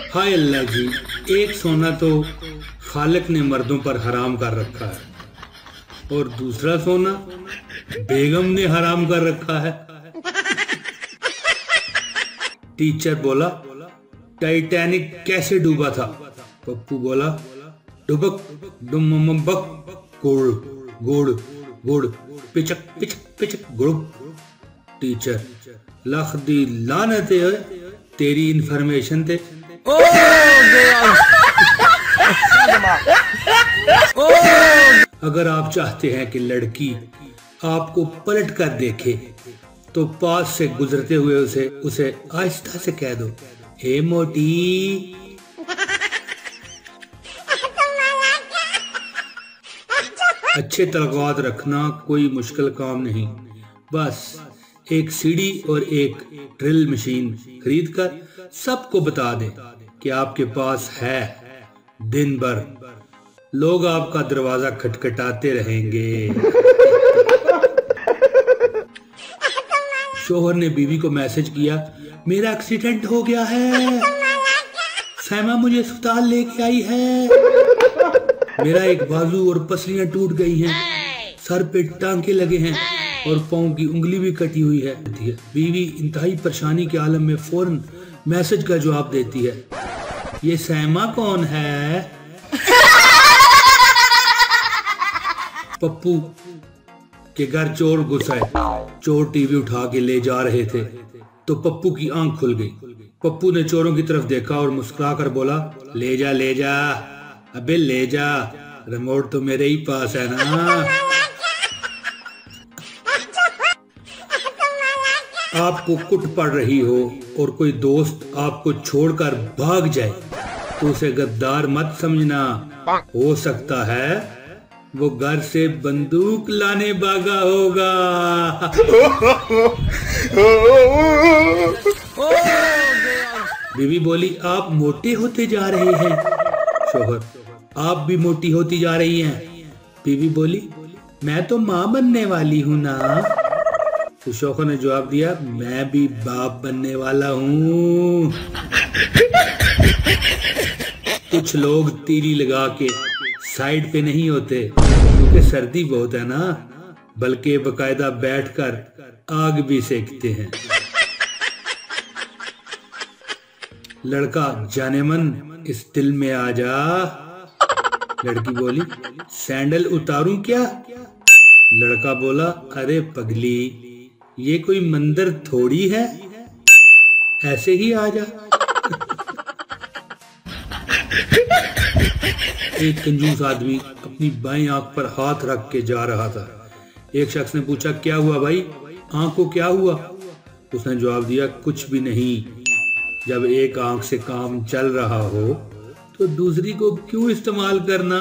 हाय अल्लाह जी, एक सोना तो खालिक ने मर्दों पर हराम कर रखा है और दूसरा सोना बेगम ने हराम कर रखा है। टीचर बोला, टाइटैनिक कैसे डूबा था? पप्पू बोला, डुबक डुमबक गुड़ गुड़ गुड़ पिचक पिचक पिचक गुड़। टीचर, लख दी लानत है तेरी इन्फॉर्मेशन थे। अगर आप चाहते हैं कि लड़की आपको पलट कर देखे तो पास से गुजरते हुए उसे आहिस्ता से कह दो, हे मोटी। अच्छे तलक़ात रखना कोई मुश्किल काम नहीं, बस एक सीढ़ी और एक ड्रिल मशीन खरीद कर सबको बता दें कि आपके पास है। दिन भर लोग आपका दरवाजा खटखटाते रहेंगे। शोहर ने बीवी को मैसेज किया, मेरा एक्सीडेंट हो गया है, सैमा मुझे अस्पताल लेके आई है, मेरा एक बाजू और पसलियां टूट गई हैं, सर पे टांके लगे हैं और पाँव की उंगली भी कटी हुई है। बीवी इंतहाई परेशानी के आलम में फौरन मैसेज का जवाब देती है, ये सैमा कौन है? पप्पू के घर चोर घुस आए। चोर टीवी उठा के ले जा रहे थे तो पप्पू की आंख खुल गई। पप्पू ने चोरों की तरफ देखा और मुस्कुरा कर बोला, ले जा अबे ले जा, रिमोट तो मेरे ही पास है ना। आपको कुट पड़ रही हो और कोई दोस्त आपको छोड़कर भाग जाए तो उसे गद्दार मत समझना। हो सकता है वो घर से बंदूक लाने भागा होगा। बीवी बोली, आप मोटे होते जा रहे हैं। शोहर, आप भी मोटी होती जा रही हैं। बीवी बोली, मैं तो माँ बनने वाली हूँ ना। तो शोहर ने जवाब दिया, मैं भी बाप बनने वाला हूँ। कुछ लोग तीली लगा के साइड पे नहीं होते क्योंकि सर्दी बहुत है ना, बल्कि बकायदा बैठकर आग भी सेकते हैं। लड़का, जाने मन इस दिल में आ जा। लड़की बोली, सैंडल उतारूं क्या? लड़का बोला, अरे पगली, ये कोई मंदिर थोड़ी है, ऐसे ही आ जा। एक कंजूस आदमी अपनी बाईं आंख पर हाथ रख के जा रहा था। एक शख्स ने पूछा, क्या हुआ भाई, आंख को क्या हुआ? उसने जवाब दिया, कुछ भी नहीं। जब एक आंख से काम चल रहा हो तो दूसरी को क्यों इस्तेमाल करना।